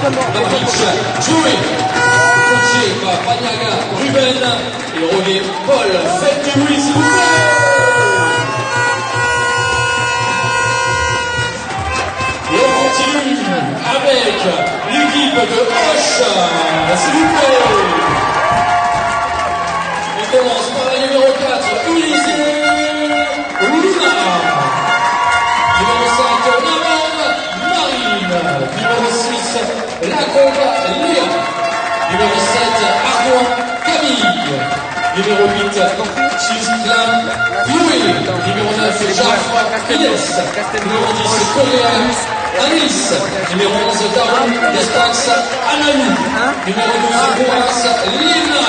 Maric, Joey, coaché par Pagnaga, Ruben et Roger Paul. Faites du bruit s'il vous plaît. Et on continue avec l'équipe de Hoche, s'il vous plaît. On commence par la numéro 4, Ulysse Luna. Numéro 5, Lavande Marine. Numéro 6, Lacombe Léa. Numéro 7, Ardouin Camille. Numéro 8, Chisclan Louis. Numéro 9, Jaffa Inès. Numéro 10, Coréa Anis. Numéro 11, Daron Destax Alanou. Numéro 12, Boas Lina.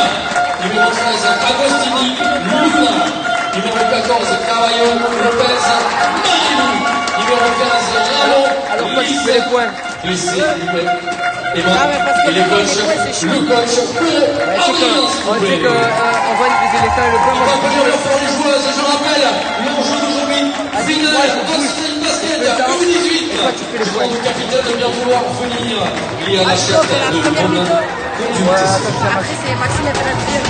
Numéro 13, Agostini Luna. Numéro 14, Cavallo Lopez Marilou. Numéro 15, Ramon. Alors, pas tu fais les points. Et les coachs, le coach pour Adrien, on dit qu'on va utiliser les temps et le point. On va venir le fort les joueuses, je rappelle, l'enjeu d'aujourd'hui, finale, basket, U18. Je demande au capitaine de bien vouloir venir. Il y a la chef de Romain. Après, c'est Maxime et Valentin.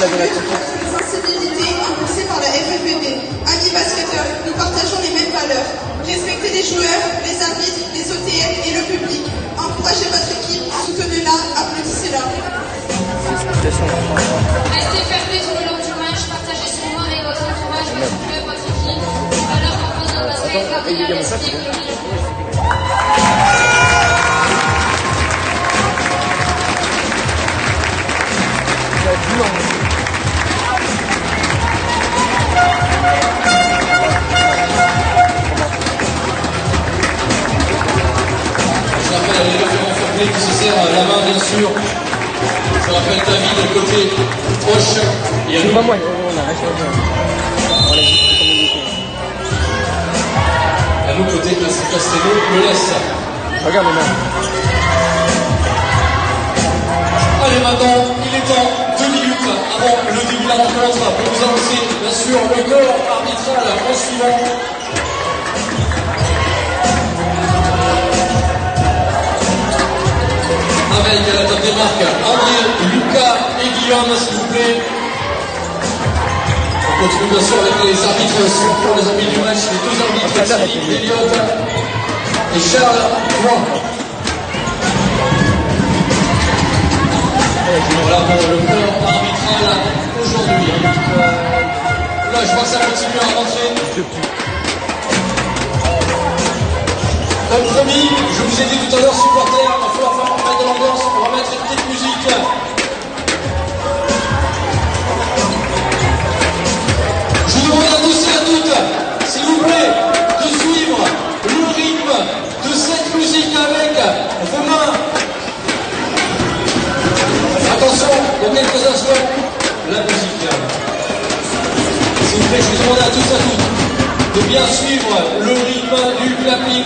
Une sensibilité impulsée par la FFPB. Amis basketteurs, nous partageons les mêmes valeurs. Respectez les joueurs, les arbitres, les OTM et le public. Encouragez votre équipe, soutenez-la, applaudissez-la. Restez fermés tout le long du match, partagez ce moment avec votre entourage, votre club, votre équipe. Les valeurs qu'on pose dans le basket, comme il y a l'estime, Je rappelle les référents fair-play qui se serrent la main, bien sûr. Je rappelle David côté proche. Et à nous. À nous côté Castello le laisse. Regarde les mains. Allez maintenant, il est temps, 2 minutes avant le début de la rencontre pour vous annoncer bien sûr le corps arbitral en suivant. Avec la table des marques André, Lucas et Guillaume, s'il vous plaît. On continue bien sûr avec les arbitres pour les arbitres du match, les deux arbitres, Philippe Elliott et Charles Roy. Voilà pour le corps arbitral aujourd'hui. Là, je vois que ça continue à rentrer. Comme promis, je vous ai dit tout à l'heure, supporters, il va falloir faire remettre de l'ambiance, on va mettre une petite musique. Je demande à tous et à toutes, s'il vous plaît, de suivre le rythme de cette musique avec vos mains. Attention, dans quelques instants, la musique. S'il vous plaît, je vous demande à tous et à toutes de bien suivre le rythme du clapping.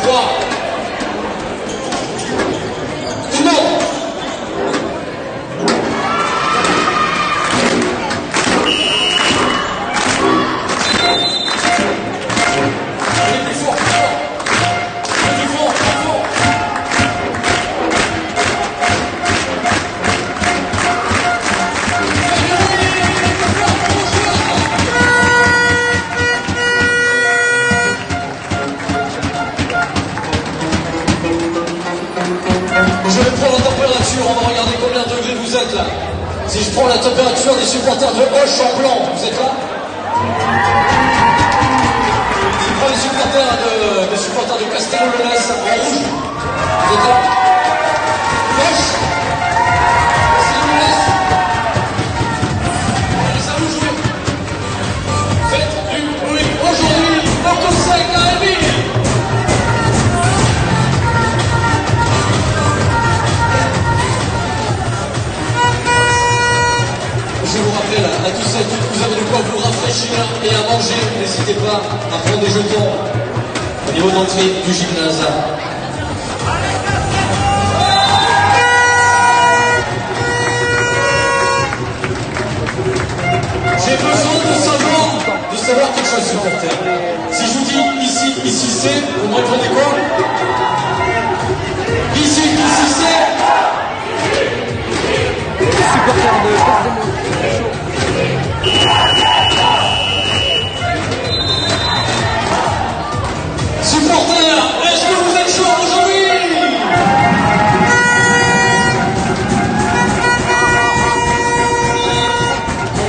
3. Tout le monde. Allez, plus fort, plus fort. Plus fort, plus fort. Je vais prendre la température, on va regarder combien de degrés vous êtes là. Si je prends la température des supporters de Hoche en blanc, vous êtes là? Si je prends les supporters de Castello-le-Lac en rouge, vous êtes là? Hoche, Castello-le-Lac. Allez, ça vous jouer. Faites du bruit aujourd'hui, porte sec à Emile. Je vous rappelle à tous et à toutes, vous avez de quoi vous rafraîchir et à manger. N'hésitez pas à prendre des jetons au niveau l'entrée du gymnase. J'ai besoin de savoir quelque chose, supporter. Si je vous dis ici c'est, vous me répondez quoi? Ici c'est. Supporters de Portemont. Supporters, est-ce que vous êtes chauds aujourd'hui?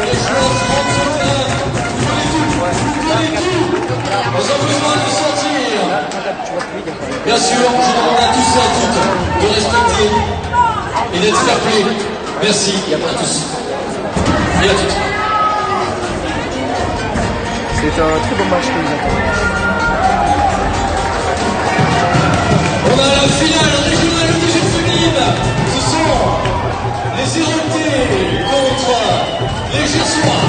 Les choses rentrent sur le terrain. Vous donnez tout. Nous avons besoin de sentir. Bien sûr, je demande à tous et à toutes de respecter et d'être fair play. Merci à tous et à toutes. C'est un très bon match que nous attendons. On a la finale régionale de musique féminine. Ce sont les Hérotés contre les Gersois.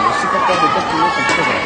Les supporters de Perpignan sont présents.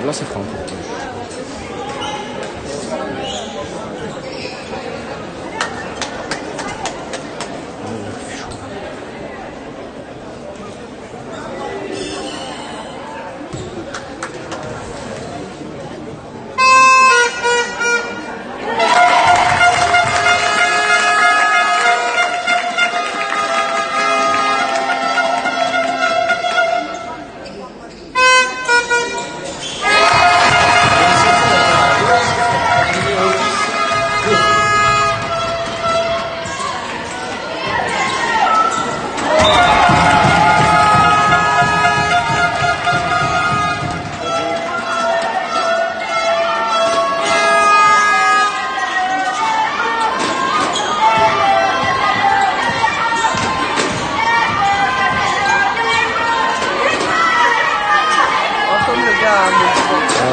Là, c'est franc. Comme le gars à mon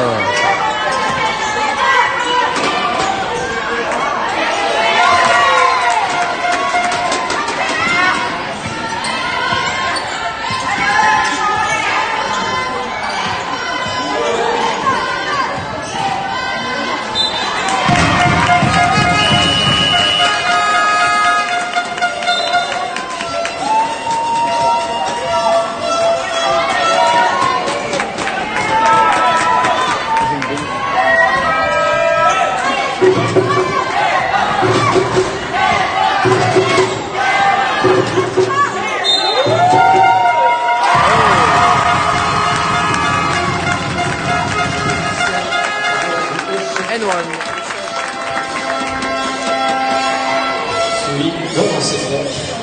N1. Oui, non, c'est vrai.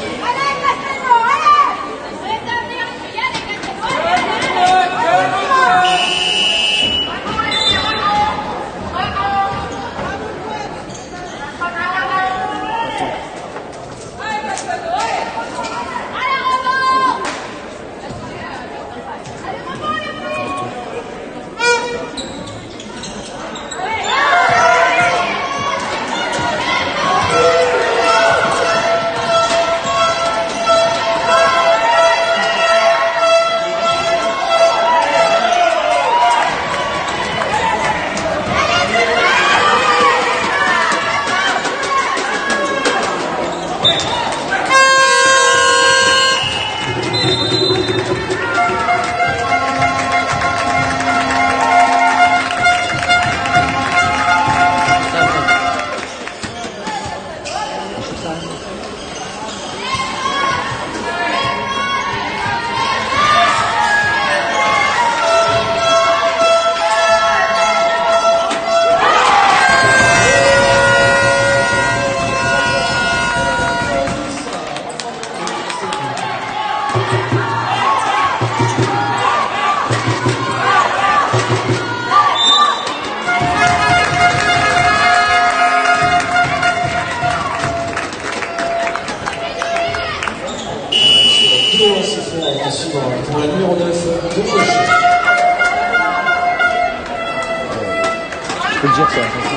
dire ça, attention.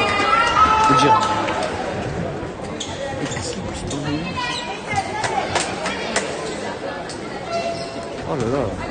Faut le dire. Oh là là.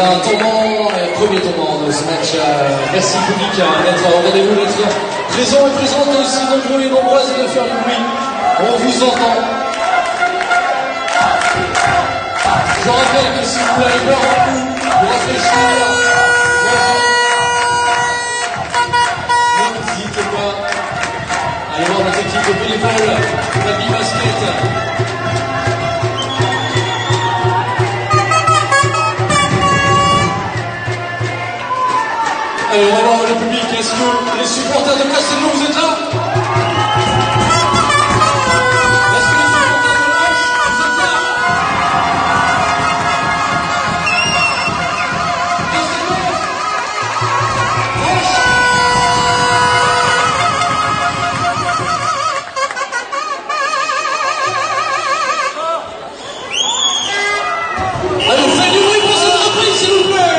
un tournant, premier tournant de ce match. Merci public d'être au rendez-vous, d'être présent et présente aussi nombreux et nombreuses et de faire du bruit. On vous entend. Je rappelle que si vous voulez boire un coup, vous réfléchir, n'hésitez pas à aller voir notre équipe de bénévoles, Albi Basket. Allez, on va voir le public. Est-ce que les supporters de Castelnau, vous êtes là? Est-ce que les supporters de Roche, vous êtes là? Castelnau? Roche? Allez, faites du bruit pour cette reprise, s'il vous plaît!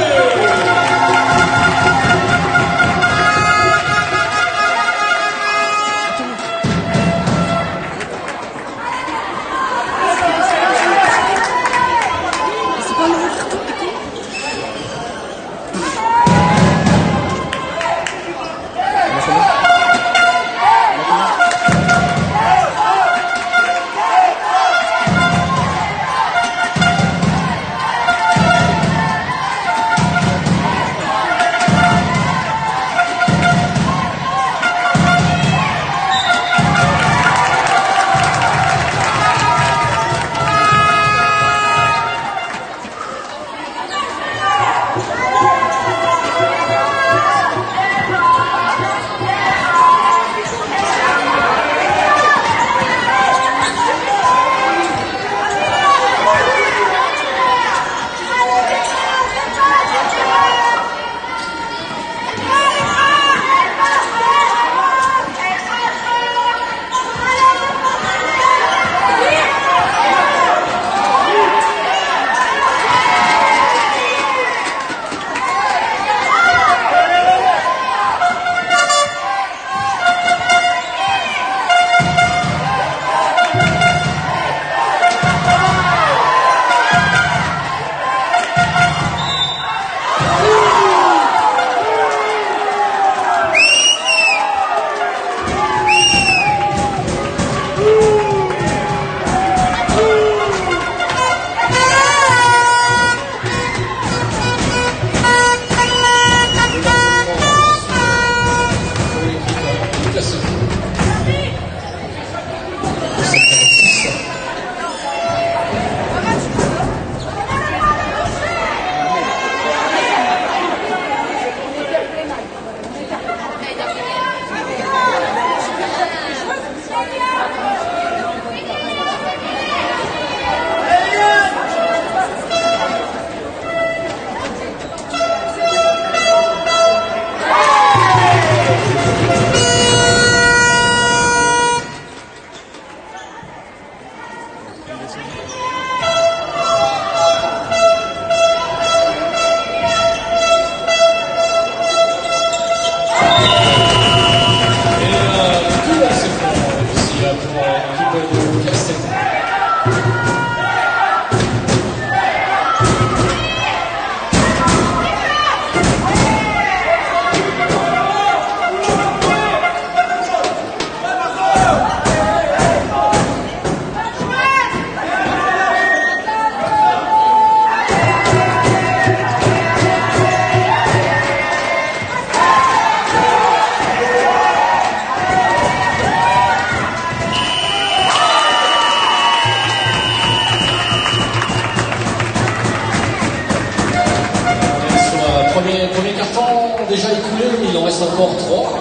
Premier carton déjà écoulé, il en reste encore 3.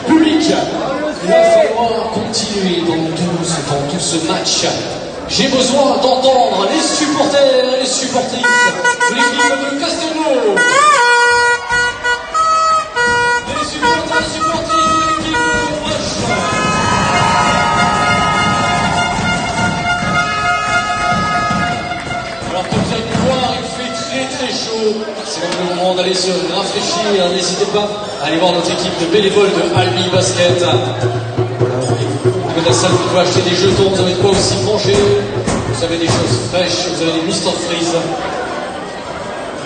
Public, il va falloir continuer dans tout ce match. J'ai besoin d'entendre les supporters et les supportrices de l'équipe de Castelnau. Les supporters et supportrices de l'équipe de Roche. Alors comme vous avez pu voir, il fait très chaud. C'est donc le moment d'aller se rafraîchir. N'hésitez pas à aller voir notre équipe de bénévoles de Albi Basket. Vous avez la salle, vous pouvez acheter des jetons, vous avez de quoi aussi manger. Vous avez des choses fraîches, vous avez des Mr Freeze.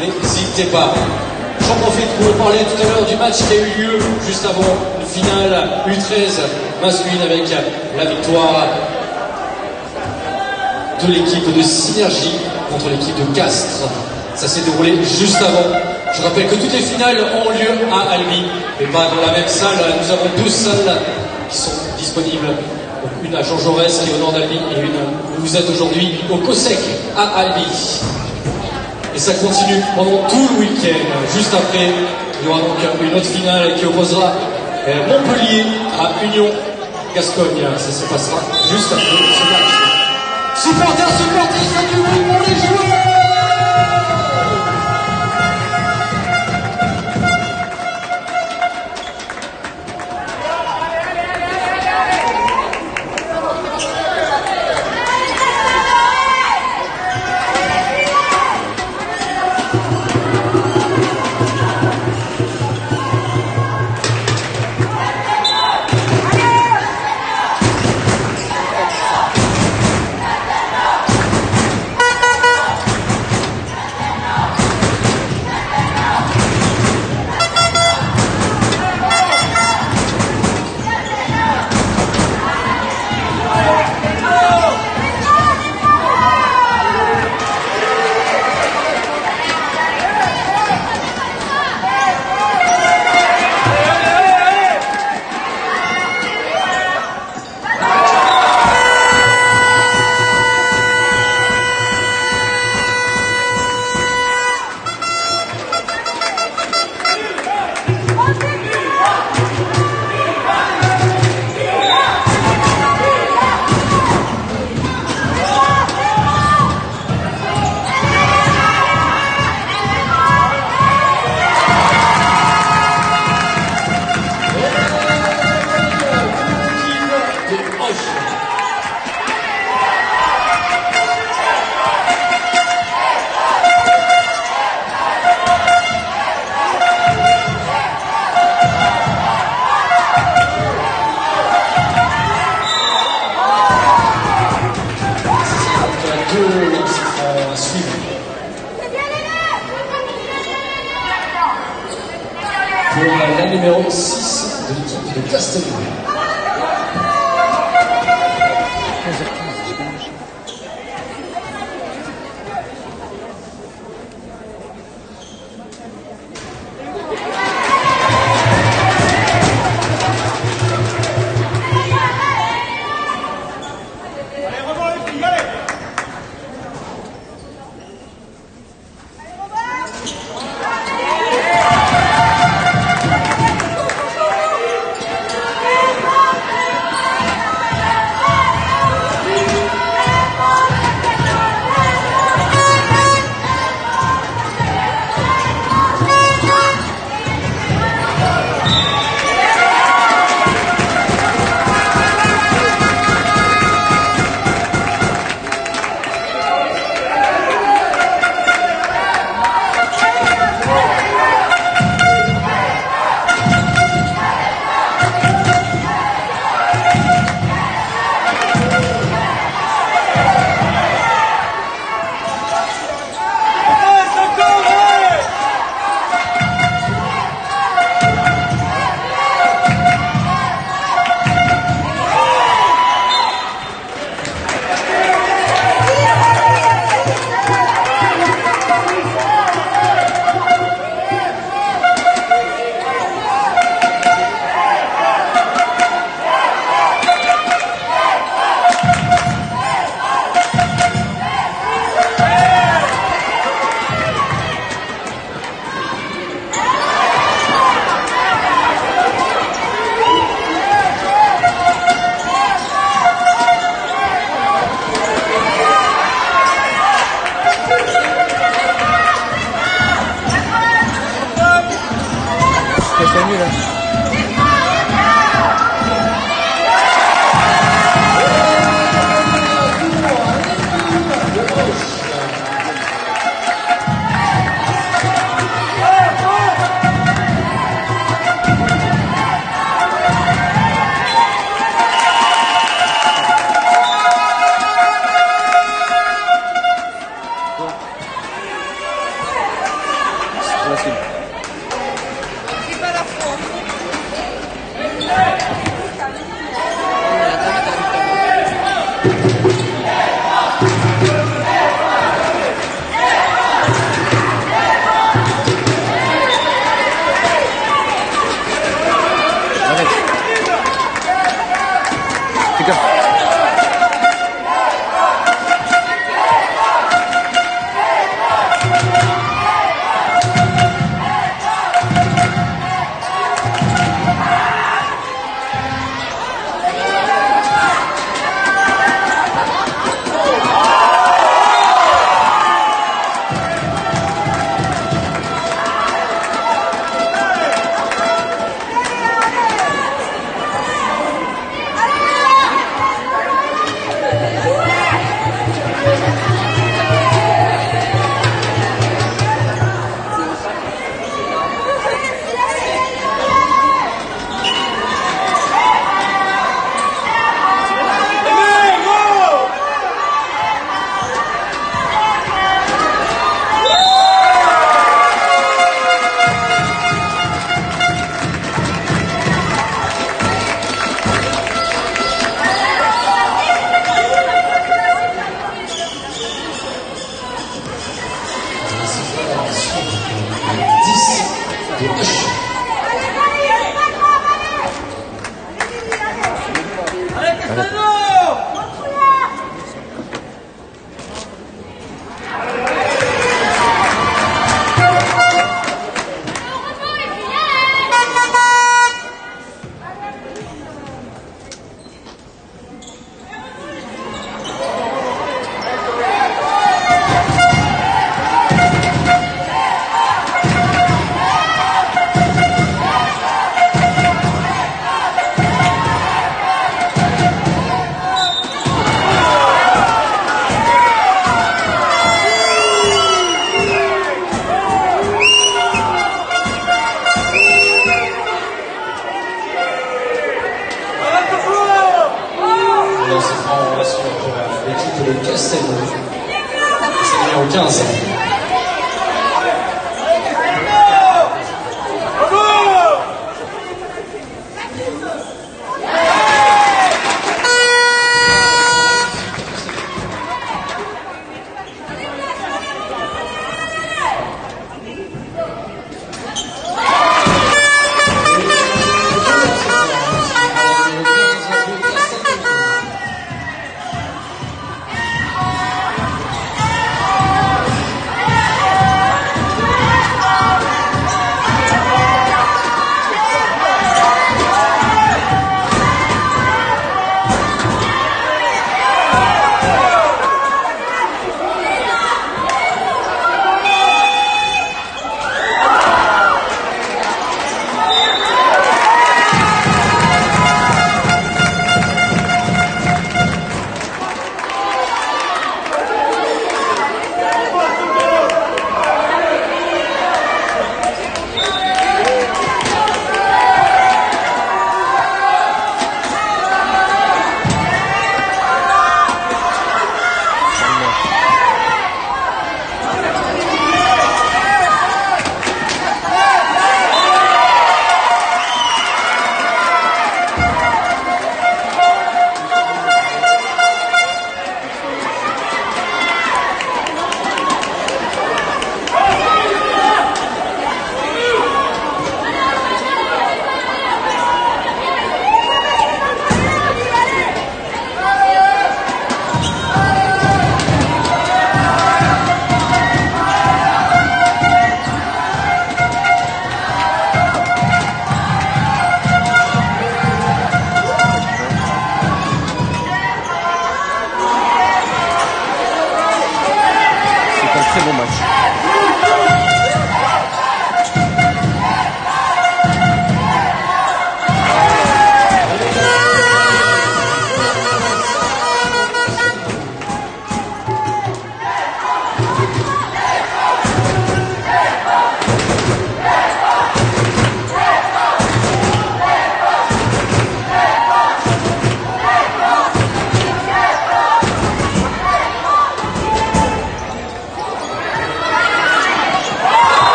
n'hésitez pas. J'en profite pour vous parler tout à l'heure du match qui a eu lieu juste avant une finale U13 masculine avec la victoire de l'équipe de Synergie contre l'équipe de Castres. Ça s'est déroulé juste avant. Je rappelle que toutes les finales ont lieu à Albi, mais pas dans la même salle. Nous avons deux salles qui sont disponibles. Donc une à Jean Jaurès qui est au nord d'Albi et une où vous êtes aujourd'hui au COSEC à Albi. Et ça continue pendant tout le week-end. Juste après, il y aura donc une autre finale qui opposera Montpellier à Union Gascogne. Ça se passera juste après ce match. Supporters, supportrices, faites du bruit pour les joueurs! Pour la numéro 6 de l'équipe de Castello.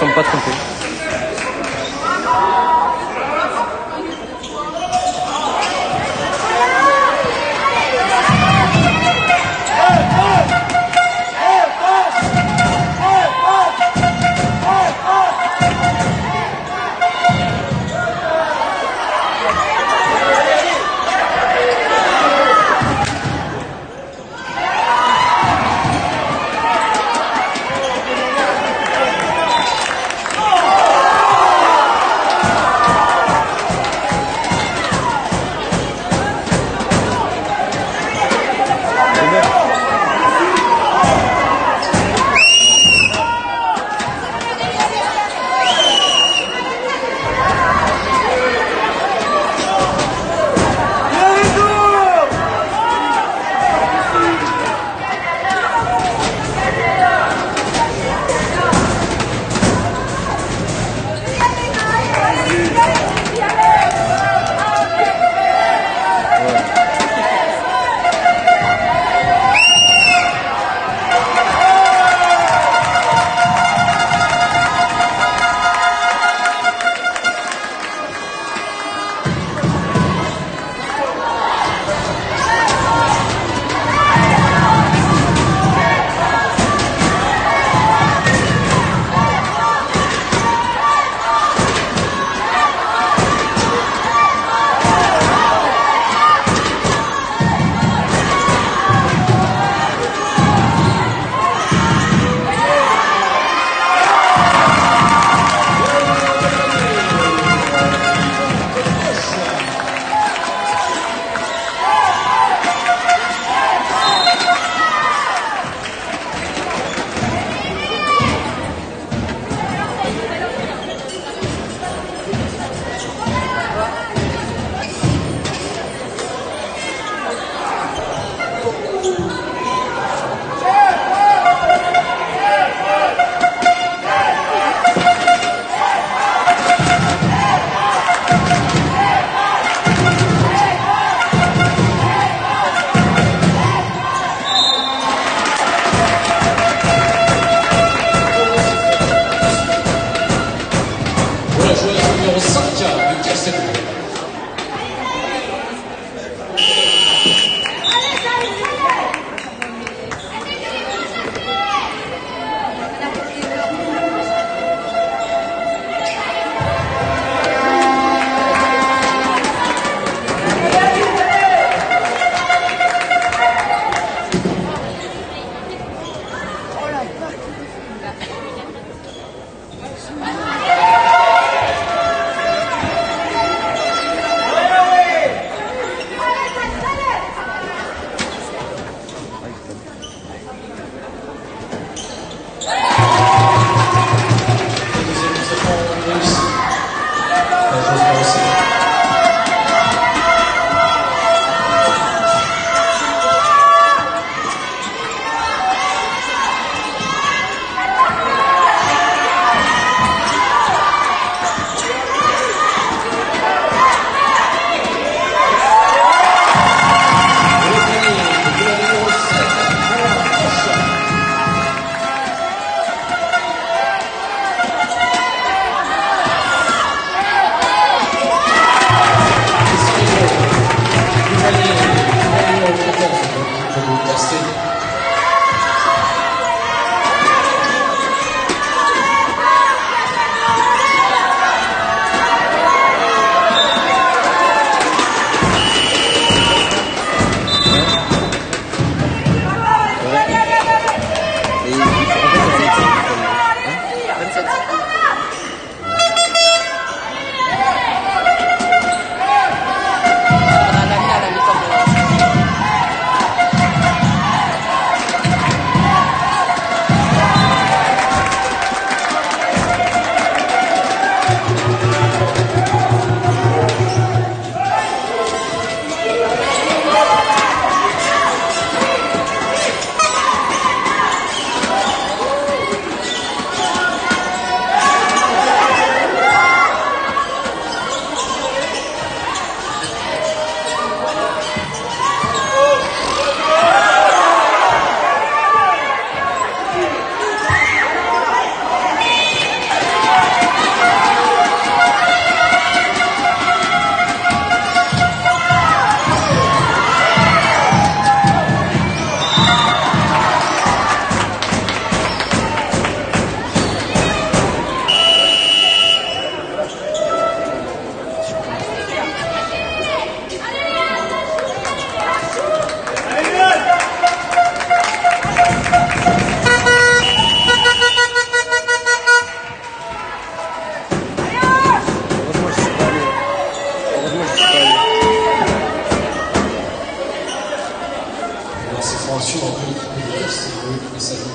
semble pas tromper.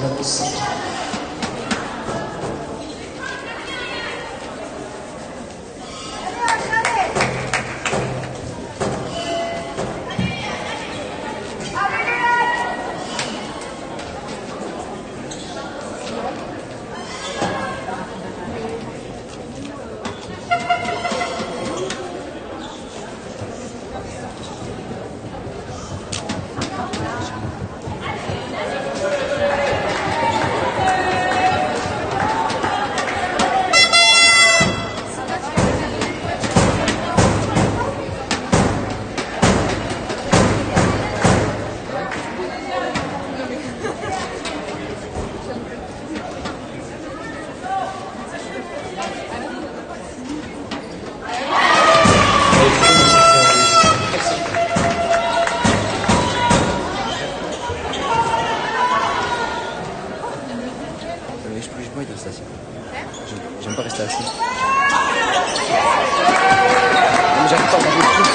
25. Je peux pas rester assis. J'aime pas rester assis. Non, mais j'arrive pas à manger le truc.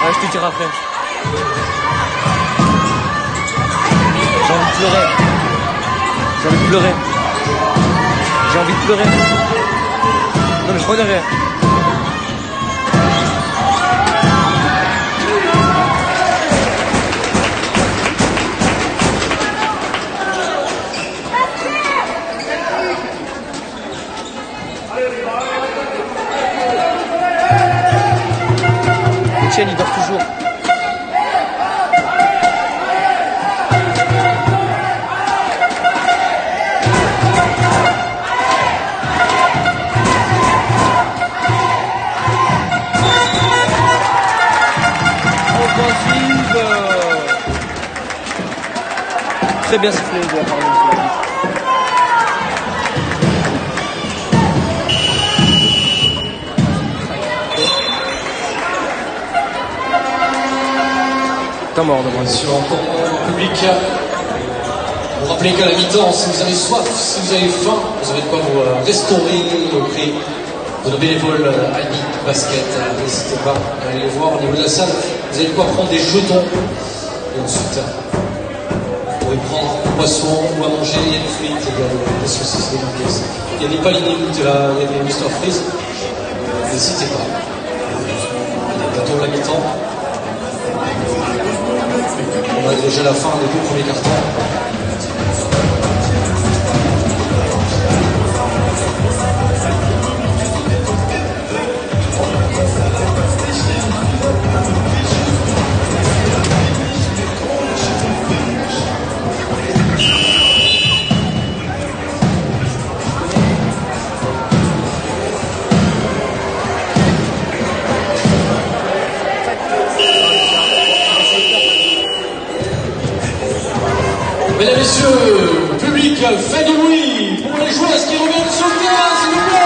Ouais, je te dirai après. J'ai envie de pleurer. J'ai envie de pleurer. J'ai envie de pleurer. Non mais je crois derrière. Etienne, il dort toujours. Offensive. Très bien sifflé de la part de M. Temps mort de moi. Sur encore public. Vous rappelez qu'à la mi-temps, si vous avez soif, si vous avez faim, vous avez de quoi vous restaurer au prix de nos bénévoles Albi Basket. N'hésitez pas à aller les voir au niveau de la salle. Vous avez de quoi prendre des jetons. Et ensuite, vous pourrez prendre un poisson ou à manger. Il y a des frites, il y a des saucisses, des merguez. Il y a des panini, il y a des Mr. Freeze. N'hésitez pas. Bientôt la mi-temps. On a déjà la fin des deux premiers cartons. Mesdames, Messieurs, public, faites du bruit pour les joueuses qui reviennent sur le terrain, s'il vous plaît.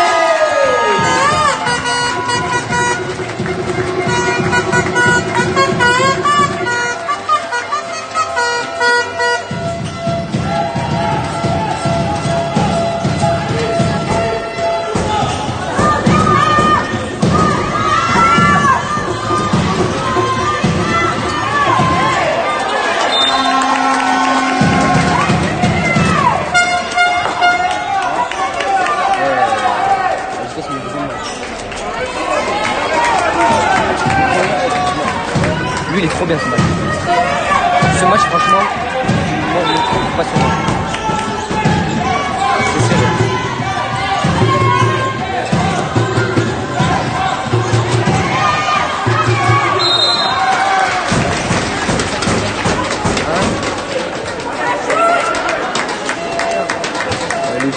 Lui, il est trop bien ce match. Ce match, franchement, moi, je le trouve passionnant. C'est serré. Hein? Lui,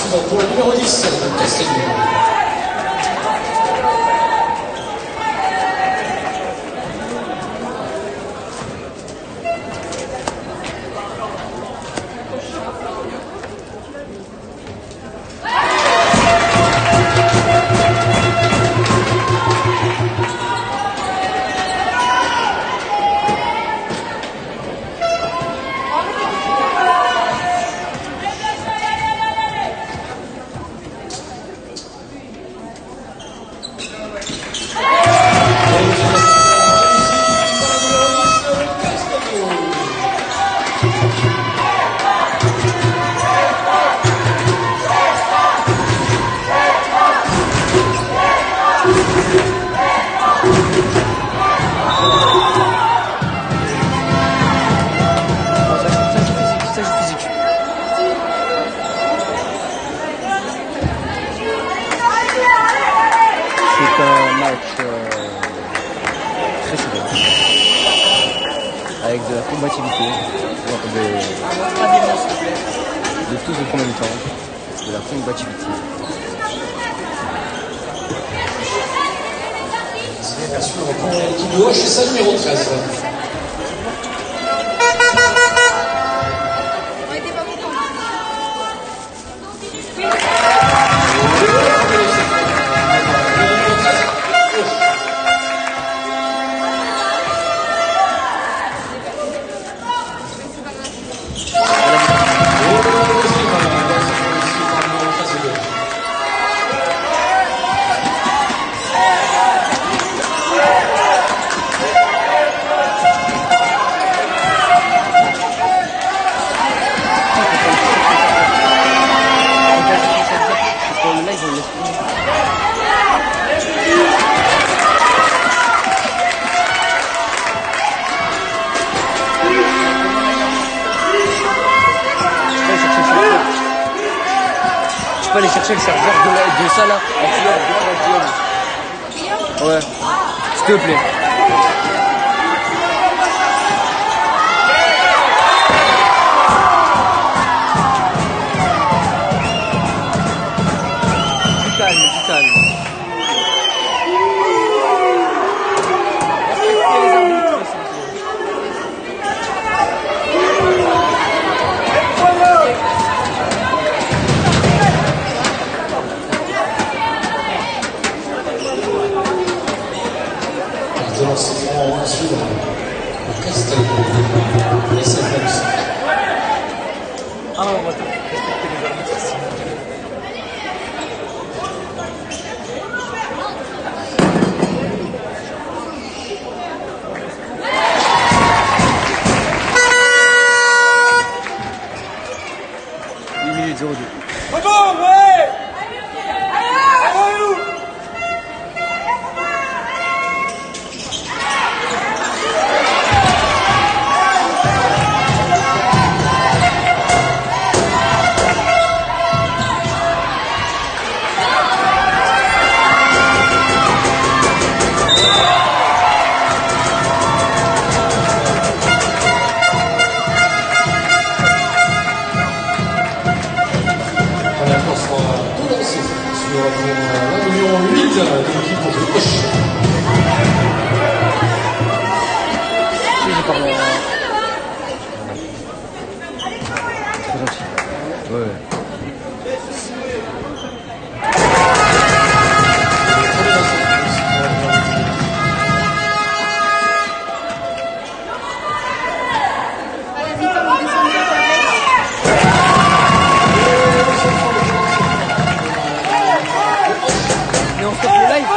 suivante pour le numéro 10 de Castelnau. C'est un match très sévère, avec de la combativité, genre de tous en même temps, de la combativité. Bien sûr, on prend l'équipe gauche, c'est ça numéro 13. Tu peux aller chercher le chargeur de ça là, en ouais, s'il te plaît. Du calme, du calme. Suivant le Castelnau, les 55. Ah non, moi, respecter les arbitres. Minutes 02. La numéro 8 de l'équipe de gauche. Si, je parle. C'est gentil. Ouais. Mais on stoppe le live.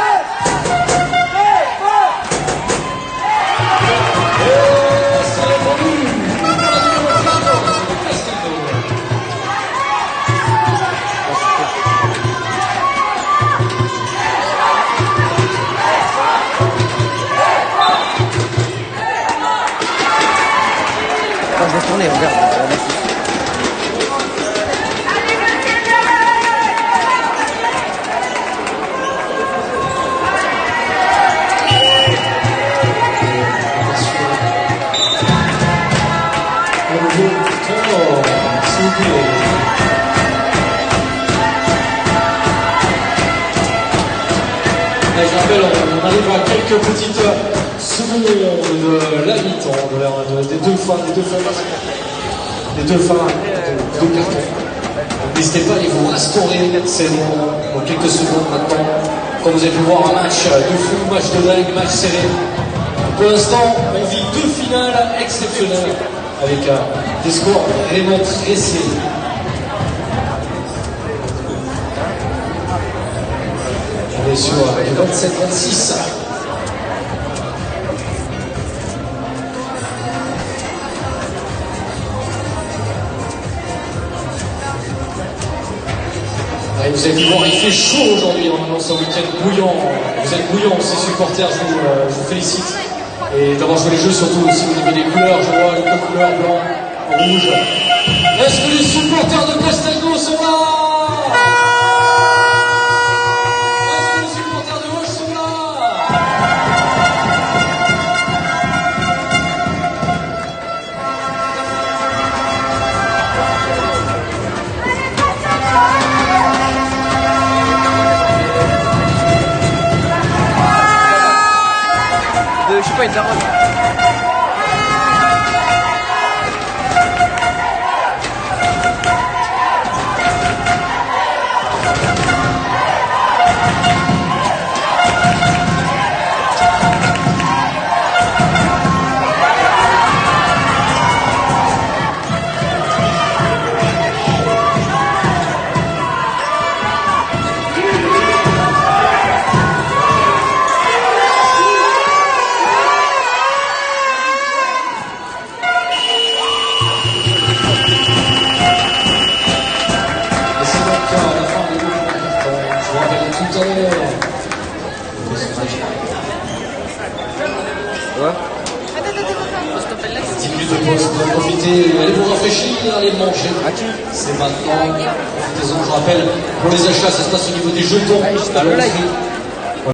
Quand je vais tourner, regarde. Allez, je rappelle, on arrive à quelques petites secondes de la mi-temps, des deux fins de carton. N'hésitez pas à aller vous restaurer ces moments dans quelques secondes maintenant. Comme vous avez pu voir, un match de fou, match de dingue, match serré. Pour l'instant, on vit deux finales exceptionnelles avec des scores vraiment très serrés. On est sur les 27-26. Allez, vous avez pu voir, il fait chaud aujourd'hui dans ce week-end bouillant. Vous êtes bouillants, ces supporters, je vous félicite. Et d'avoir joué les jeux, surtout aussi au niveau des couleurs, je vois les deux couleurs, blanc, rouge. Est-ce que les supporters de Castelnau sont là? Est-ce que les supporters de Auch sont là? Je sais pas, une daronne. Profitez, allez vous rafraîchir, allez manger. C'est maintenant. Profitez-en, je rappelle, pour les achats, ça se passe au niveau des jetons. À l'entrée.